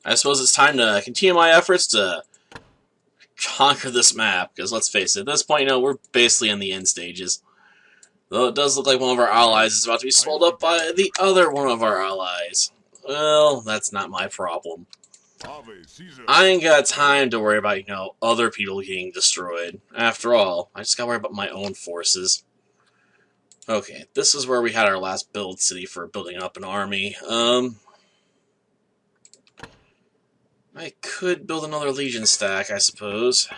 I suppose it's time to continue my efforts to conquer this map, because let's face it, at this point, we're basically in the end stages. Though it does look like one of our allies is about to be swallowed up by the other one of our allies. Well, that's not my problem. I ain't got time to worry about, other people getting destroyed. After all, I just gotta worry about my own forces. Okay, this is where we had our last build city for building up an army. I could build another Legion stack, I suppose.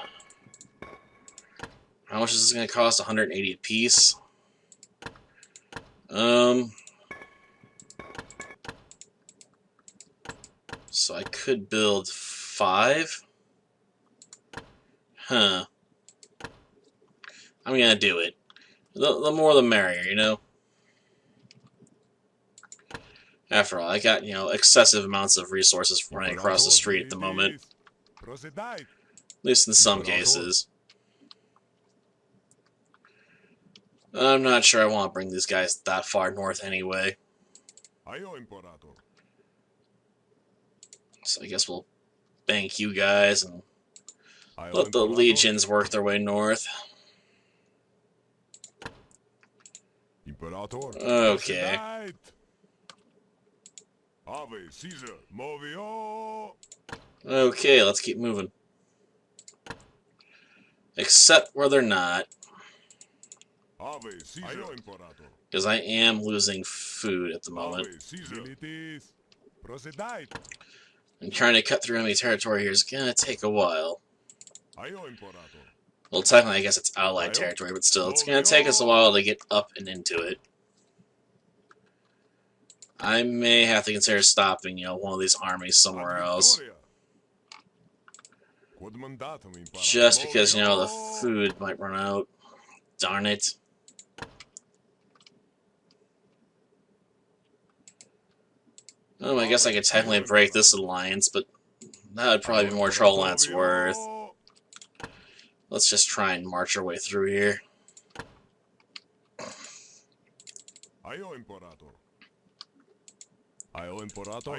How much is this going to cost? 180 apiece. So I could build 5. Huh. I'm going to do it. The more the merrier, After all, I got, excessive amounts of resources running across the street at the moment. At least in some cases. I'm not sure I want to bring these guys that far north anyway. So I guess we'll bank you guys and let the legions work their way north. Okay. Okay, let's keep moving. Except where they're not. Because I am losing food at the moment. And trying to cut through enemy territory here is gonna take a while. Well, technically, I guess it's allied territory, but still, it's gonna take us a while to get up and into it. I may have to consider stopping, one of these armies somewhere else. Just because, the food might run out. Darn it. I guess I could technically break this alliance, but that would probably be more trouble than it's worth. Let's just try and march our way through here.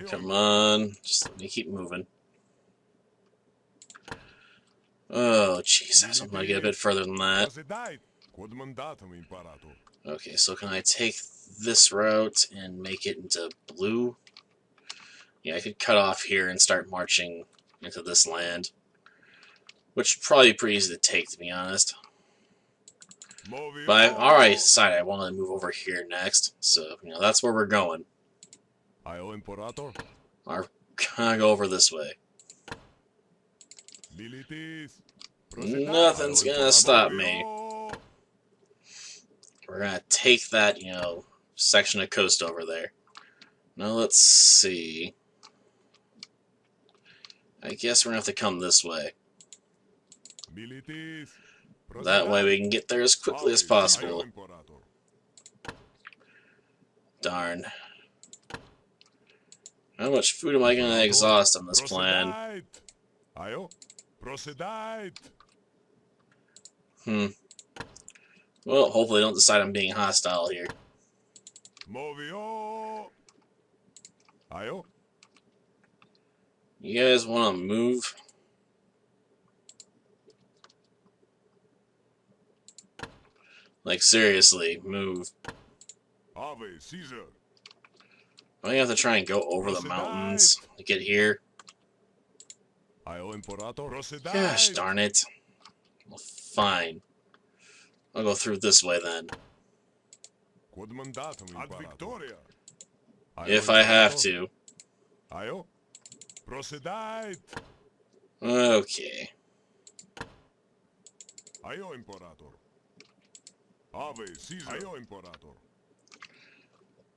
Come on, just let me keep moving. Oh, jeez, I was hoping I'd get a bit further than that. Okay, so can I take this route and make it into blue? Yeah, I could cut off here and start marching into this land. Which would probably be pretty easy to take, to be honest. But I already decided I wanted to move over here next. So, that's where we're going. We're gonna go over this way. Nothing's gonna stop me. We're gonna take that, section of coast over there. Now let's see. I guess we're gonna have to come this way. That way we can get there as quickly as possible. Darn. How much food am I going to exhaust on this plan? Well, hopefully they don't decide I'm being hostile here. You guys want to move? Like, seriously, move. I'm gonna have to try and go over the mountains to get here. Gosh darn it. Well, fine. I'll go through this way then. If I have to. Okay.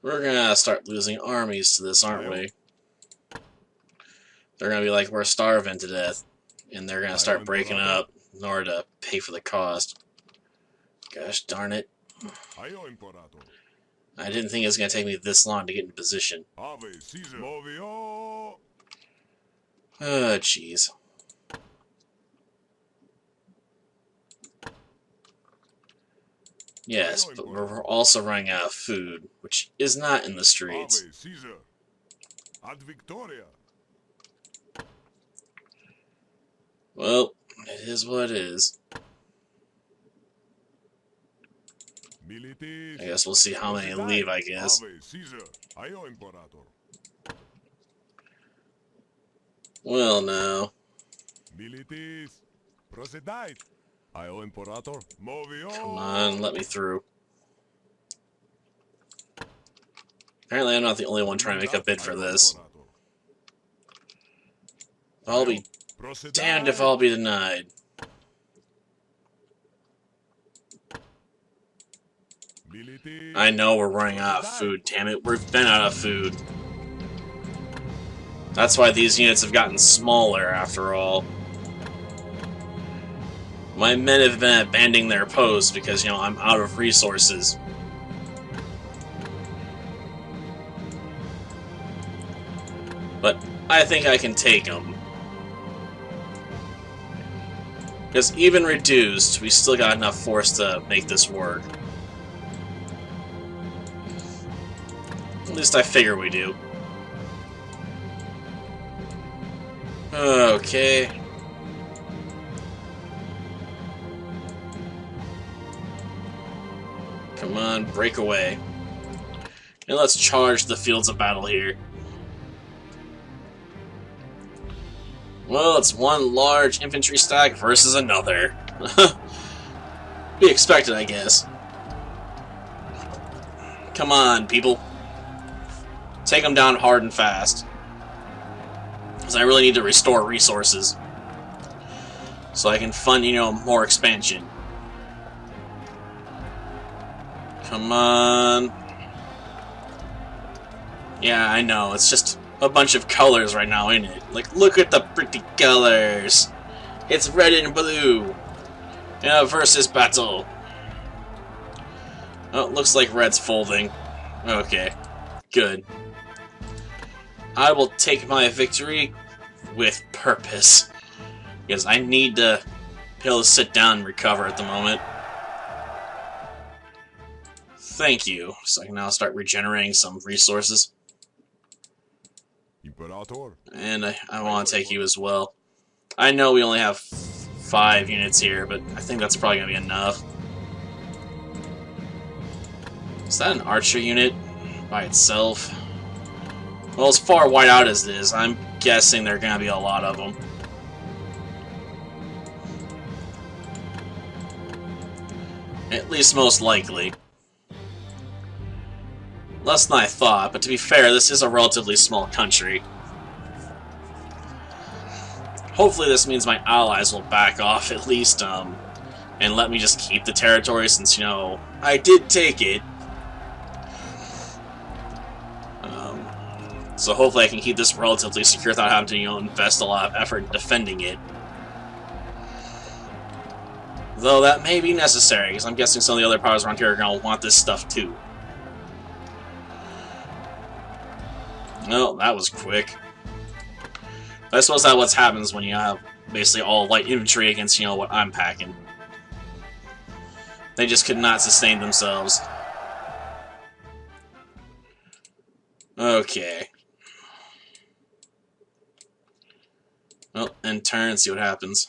We're gonna start losing armies to this, aren't we? They're gonna be like, we're starving to death. And they're gonna start breaking up in order to pay for the cost. Gosh darn it. I didn't think it was gonna take me this long to get into position. Oh, jeez. Yes, but we're also running out of food, which is not in the streets. Well, it is what it is. I guess we'll see how many leave, I guess. Well, no. Come on, let me through. Apparently I'm not the only one trying to make a bid for this. I'll be damned if I'll be denied. I know we're running out of food, damn it. We've been out of food. That's why these units have gotten smaller, after all. My men have been abandoning their posts because, you know, I'm out of resources. But I think I can take them. Because even reduced, we still got enough force to make this work. At least I figure we do. Okay. Come on, break away. And let's charge the fields of battle here. Well, it's one large infantry stack versus another. Be expected, I guess. Come on, people. Take them down hard and fast. Because I really need to restore resources. So I can fund, you know, more expansion. Come on. Yeah, I know, it's just a bunch of colors right now, ain't it? Like, look at the pretty colors. It's red and blue. Yeah, versus battle. Oh, looks like red's folding. Okay, good. I will take my victory with purpose. Because I need to be able to sit down and recover at the moment. Thank you. So I can now start regenerating some resources. And I want to take you as well. I know we only have 5 units here, but I think that's probably going to be enough. Is that an archer unit by itself? Well, as far wide out as it is, I'm guessing there are going to be a lot of them. At least most likely. Less than I thought, but to be fair, this is a relatively small country. Hopefully this means my allies will back off at least, and let me just keep the territory since, you know, I did take it. So hopefully I can keep this relatively secure without having to, you know, invest a lot of effort in defending it. Though that may be necessary, because I'm guessing some of the other powers around here are going to want this stuff too. No, that was quick. I suppose that's what happens when you have basically all light infantry against, you know, what I'm packing. They just could not sustain themselves. Okay. Well, end turn and see what happens.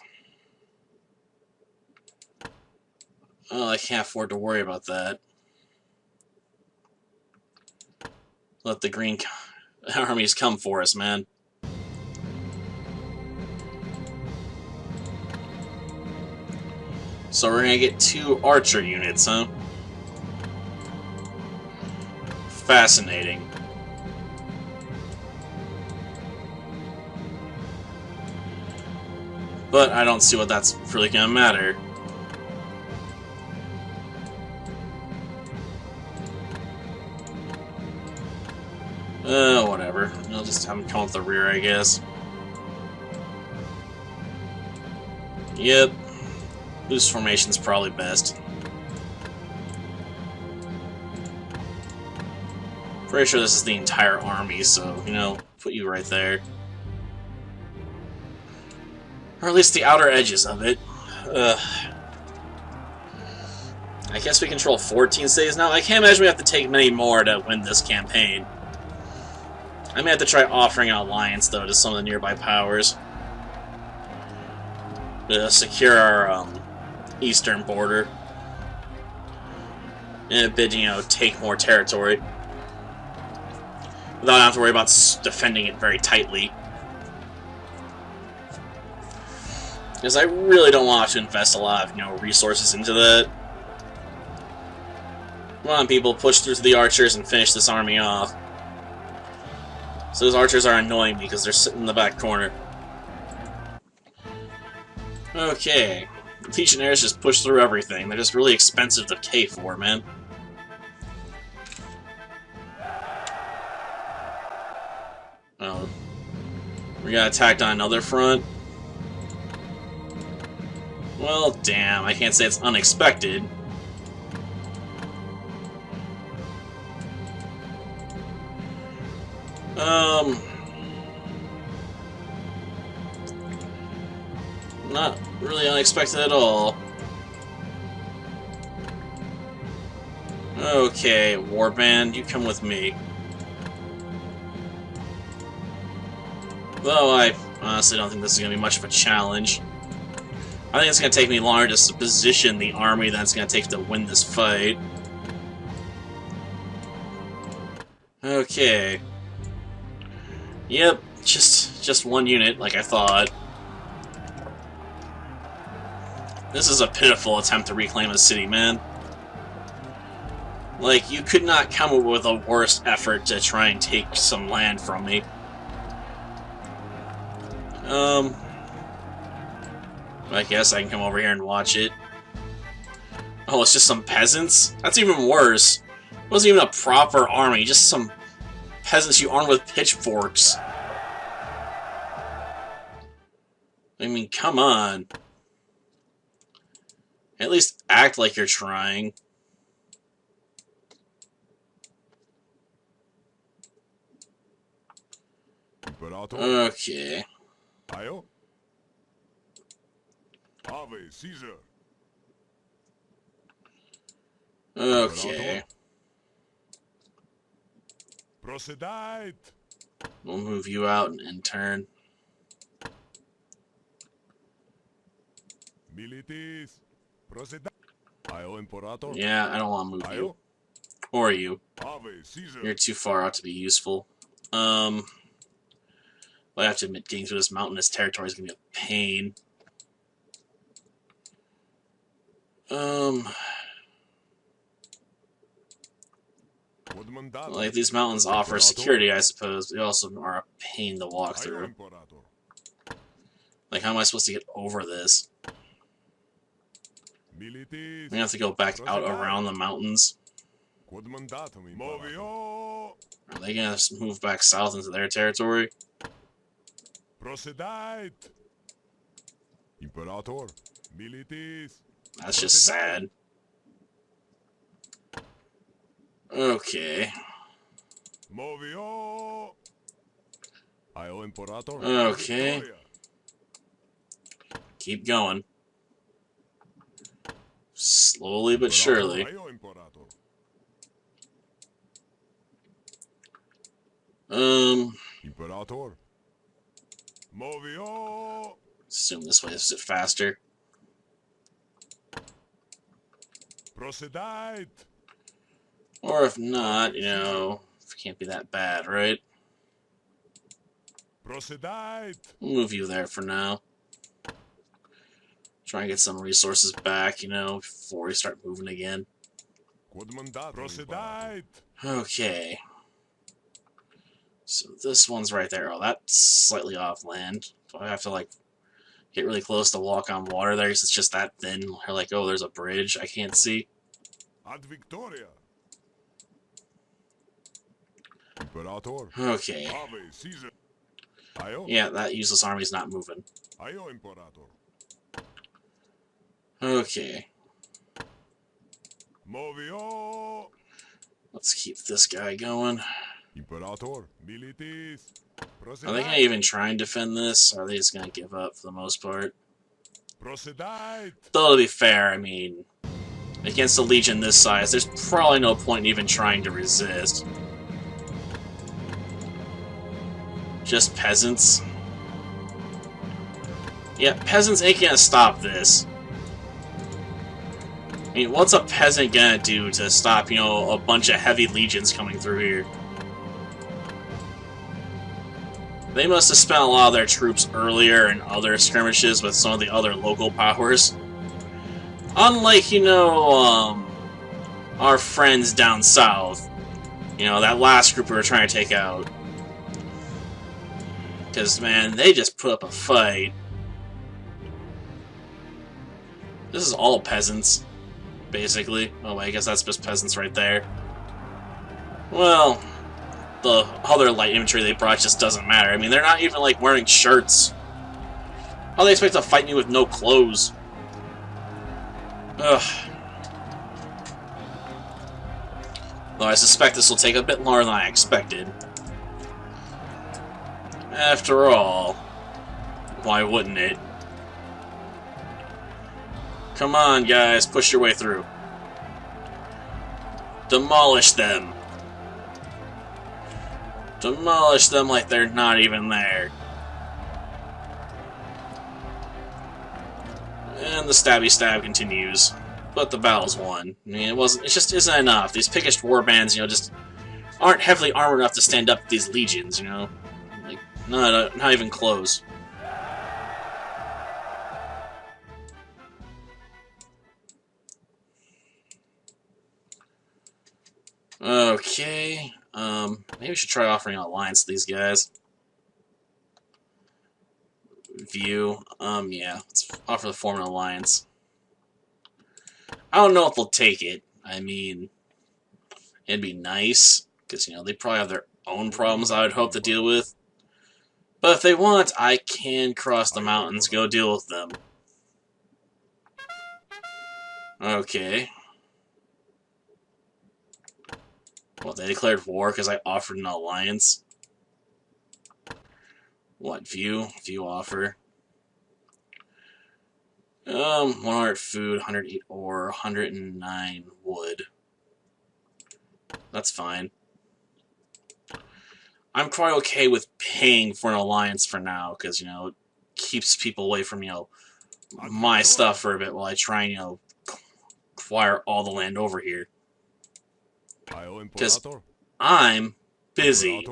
Oh, I can't afford to worry about that. Let the green armies come for us, man. So we're gonna get 2 archer units, huh? Fascinating. But I don't see what that's really gonna matter. Whatever. I'll just have them come up the rear, I guess. Yep. Loose formation's probably best. Pretty sure this is the entire army, so, you know, put you right there. Or at least the outer edges of it. I guess we control 14 cities now. I can't imagine we have to take many more to win this campaign. I may have to try offering an alliance, though, to some of the nearby powers. secure our eastern border. And a bit, you know, take more territory. Without having to worry about defending it very tightly. Because I really don't want to invest a lot of, you know, resources into that. Come on, people, push through to the archers and finish this army off. So those archers are annoying me because they're sitting in the back corner. Okay. The Legionnaires just push through everything. They're just really expensive to pay for, man. Oh. We got attacked on another front. Well, damn. I can't say it's unexpected. Not really unexpected at all. Okay, Warband, you come with me. Though I honestly don't think this is going to be much of a challenge. I think it's going to take me longer just to position the army than it's going to take to win this fight. Okay. Yep, just one unit, like I thought. This is a pitiful attempt to reclaim a city, man. Like, you could not come up with a worse effort to try and take some land from me. I guess I can come over here and watch it. Oh, it's just some peasants? That's even worse. It wasn't even a proper army, just some peasants you armed with pitchforks. I mean, come on. At least act like you're trying. Okay. Okay. We'll move you out and turn. Yeah, I don't want to move you. Or you. You're too far out to be useful. I have to admit, getting through this mountainous territory is going to be a pain. Like, these mountains offer security, I suppose. They also are a pain to walk through. Like, how am I supposed to get over this? We have to go back out around the mountains. Are they going to move back south into their territory? That's just sad. Okay. Okay. Keep going. Slowly but surely. Assume this way is it faster. Or if not, you know, it can't be that bad, right? We'll move you there for now. Try and get some resources back, you know, before we start moving again. Okay. So this one's right there. Oh, that's slightly off land. So I have to, like, get really close to walk on water there because it's just that thin. Or like, oh, there's a bridge I can't see. Okay. Yeah, that useless army's not moving. Okay. Let's keep this guy going. Are they going to even try and defend this, or are they just going to give up for the most part? Though, to be fair, I mean, against a legion this size, there's probably no point in even trying to resist. Just peasants. Yeah, peasants ain't gonna stop this. I mean, what's a peasant gonna do to stop, you know, a bunch of heavy legions coming through here? They must have spent a lot of their troops earlier in other skirmishes with some of the other local powers. Unlike, you know, our friends down south. You know, that last group we were trying to take out. Because, man, they just put up a fight. This is all peasants, basically. Oh, I guess that's just peasants right there. Well, the other light infantry they brought just doesn't matter. I mean, they're not even, like, wearing shirts. How do they expect to fight me with no clothes? Ugh. Though I suspect this will take a bit longer than I expected. After all, why wouldn't it? Come on, guys, push your way through. Demolish them. Demolish them like they're not even there. And the stabby stab continues. But the battle's won. I mean, it just isn't enough. These Pictish warbands, you know, just aren't heavily armored enough to stand up to these legions, you know? Like, not even close. Okay, maybe we should try offering an alliance to these guys. View, yeah, let's offer the form an alliance. I don't know if they'll take it. I mean, it'd be nice, because, you know, they probably have their own problems I would hope to deal with. But if they want, I can cross the mountains, go deal with them. Okay. Well, they declared war because I offered an alliance. What, view? View offer. 100 food, 108 ore, 109 wood. That's fine. I'm quite okay with paying for an alliance for now, because, you know, it keeps people away from, you know, my stuff for a bit while I try and, you know, acquire all the land over here. Because I'm busy.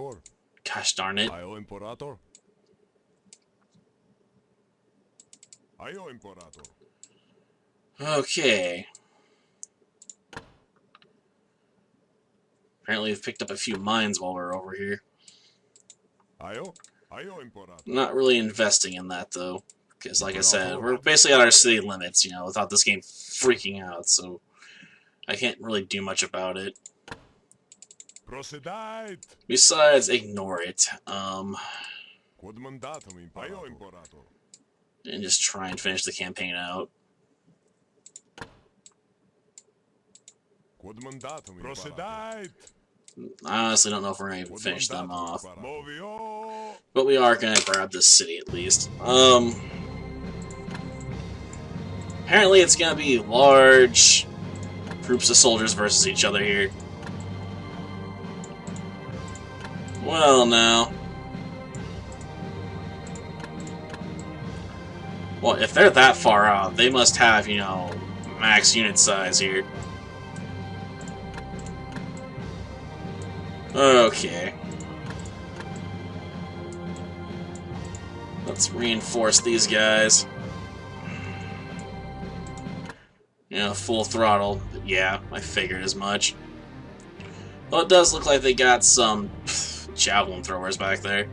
Gosh darn it. Okay. Apparently we've picked up a few mines while we're over here. Not really investing in that, though. Because, like I said, we're basically at our city limits, you know, without this game freaking out, so I can't really do much about it. Besides, ignore it. And just try and finish the campaign out. I honestly don't know if we're going to even finish them off. But we are going to grab this city at least. Apparently it's going to be large groups of soldiers versus each other here. Well, now. Well, if they're that far out, they must have, you know, max unit size here. Okay. Let's reinforce these guys. You know, full throttle. But yeah, I figured as much. Well, it does look like they got some javelin throwers back there.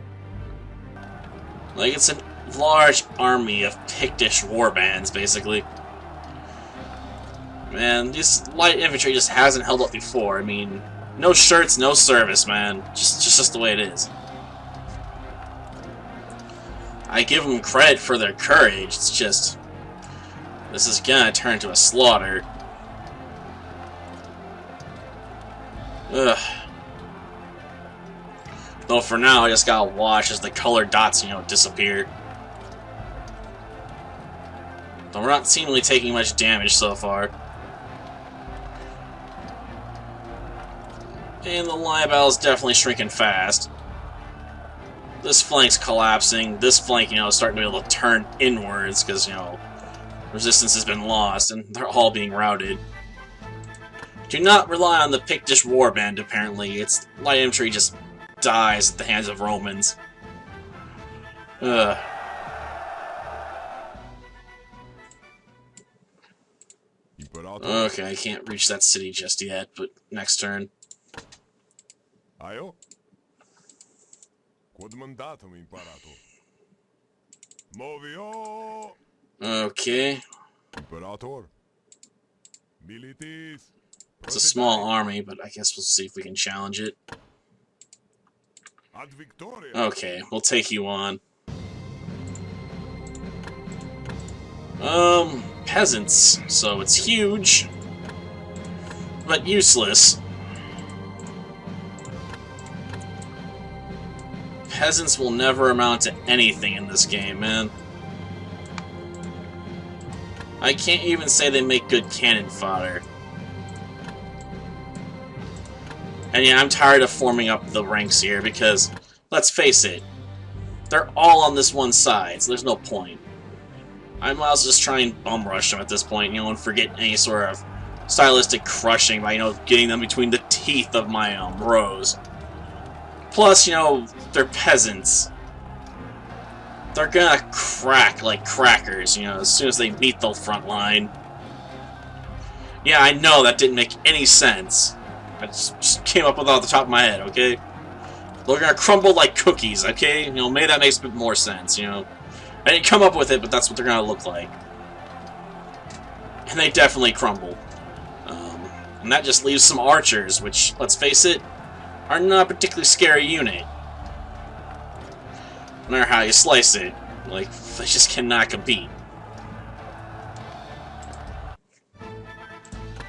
Like, it's a large army of Pictish warbands, basically. Man, this light infantry just hasn't held up before. I mean, no shirts, no service, man. Just the way it is. I give them credit for their courage. It's just, this is gonna turn into a slaughter. Ugh. Though for now, I just gotta watch as the colored dots, you know, disappear. Though we're not seemingly taking much damage so far. And the line battle is definitely shrinking fast. This flank's collapsing. This flank, is starting to be able to turn inwards because, resistance has been lost and they're all being routed. Do not rely on the Pictish warband, apparently. Its light infantry just dies at the hands of Romans. Ugh. Okay, I can't reach that city just yet, but next turn. Okay. It's a small army, but I guess we'll see if we can challenge it. Okay, we'll take you on. Peasants. So it's huge, but useless. Peasants will never amount to anything in this game, man. I can't even say they make good cannon fodder. And yeah, I'm tired of forming up the ranks here because, let's face it, they're all on this one side, so there's no point. I might as well just try and bum rush them at this point, and forget any sort of stylistic crushing by, getting them between the teeth of my rows. Plus, they're peasants. They're gonna crack like crackers, as soon as they meet the front line. Yeah, I know that didn't make any sense. I just came up with it off the top of my head, okay? They're gonna crumble like cookies, okay? Maybe that makes a bit more sense, I didn't come up with it, but that's what they're gonna look like. And they definitely crumble. And that just leaves some archers, which, let's face it, are not a particularly scary unit. No matter how you slice it, they just cannot compete.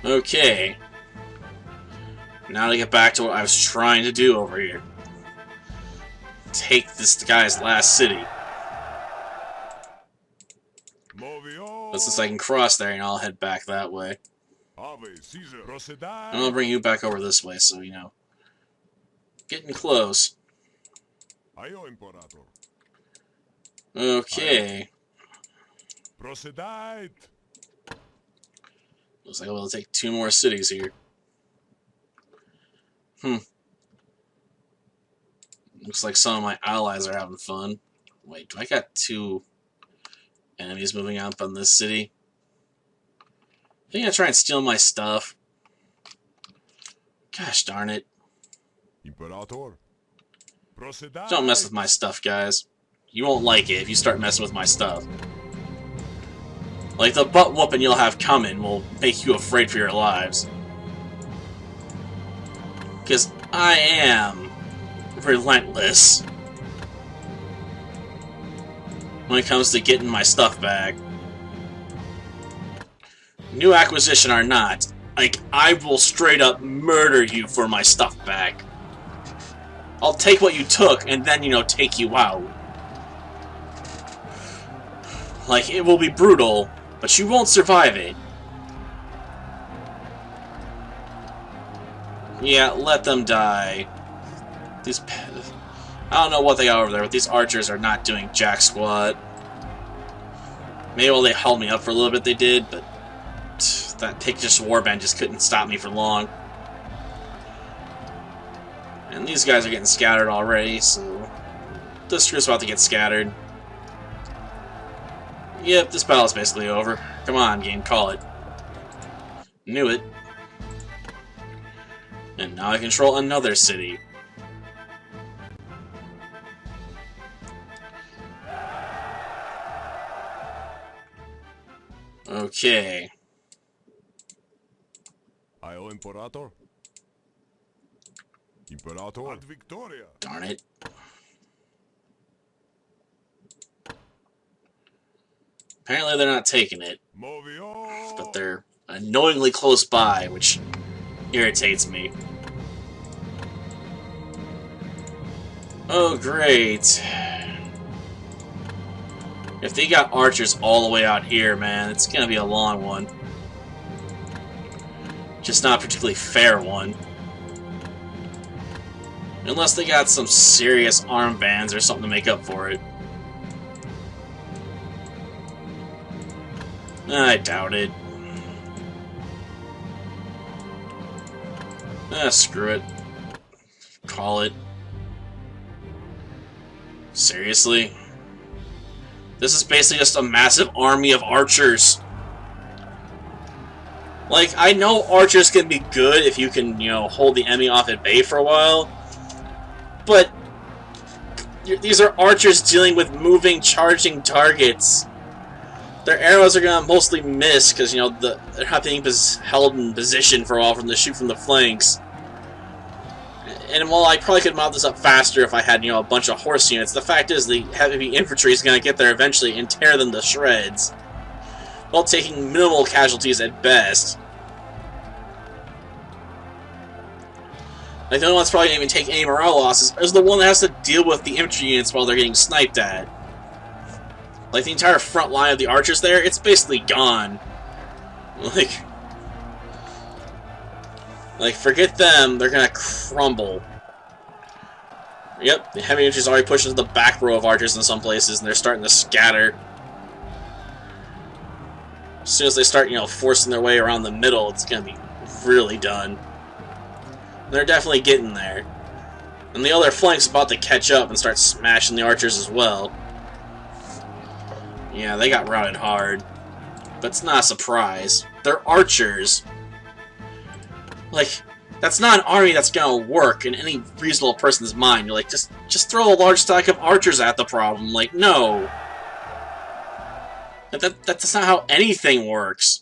Okay. Now to get back to what I was trying to do over here. Take this guy's last city. But since I can cross there, I'll head back that way. And I'll bring you back over this way, so, getting close. Okay. Looks like I'll be able to take 2 more cities here. Looks like some of my allies are having fun. Wait, do I got 2 enemies moving up on this city? I think I'll try and steal my stuff. Gosh darn it. Don't mess with my stuff, guys. You won't like it if you start messing with my stuff. The butt whooping you'll have coming will make you afraid for your lives. Because I am relentless when it comes to getting my stuff back. New acquisition or not, I will straight up murder you for my stuff back. I'll take what you took and then, take you out. It will be brutal, but you won't survive it. Yeah, let them die. I don't know what they got over there, but these archers are not doing jack squat. Maybe while they held me up for a little bit they did, but that Pictish warband just couldn't stop me for long. And these guys are getting scattered already, so this group's about to get scattered. Yep, this battle's basically over. Come on, game, call it. Knew it. And now I control another city. Okay. Darn it. Apparently they're not taking it. But they're annoyingly close by, which irritates me. Oh, great. If they got archers all the way out here, man, it's gonna be a long one. Just not a particularly fair one. Unless they got some serious armbands or something to make up for it. I doubt it. Screw it. Call it. Seriously? This is basically just a massive army of archers. Like, I know archers can be good if you can, you know, hold the enemy off at bay for a while. But these are archers dealing with moving, charging targets. Their arrows are gonna mostly miss because, you know, they're not being held in position for a while from the shoot from the flanks. And while I probably could mount this up faster if I had, you know, a bunch of horse units, the fact is the heavy infantry is gonna get there eventually and tear them to shreds, while taking minimal casualties at best. Like, the only one that's probably gonna even take any morale losses is the one that has to deal with the infantry units while they're getting sniped at. Like, the entire front line of the archers there, it's basically gone. Like, forget them, they're gonna crumble. Yep, the heavy infantry's already pushed into the back row of archers in some places, and they're starting to scatter. As soon as they start, you know, forcing their way around the middle, it's gonna be really done. And they're definitely getting there. And the other flank's about to catch up and start smashing the archers as well. Yeah, they got routed hard. But it's not a surprise. They're archers. Like, that's not an army that's gonna work in any reasonable person's mind. You're like, just throw a large stack of archers at the problem. Like, no. That's not how anything works.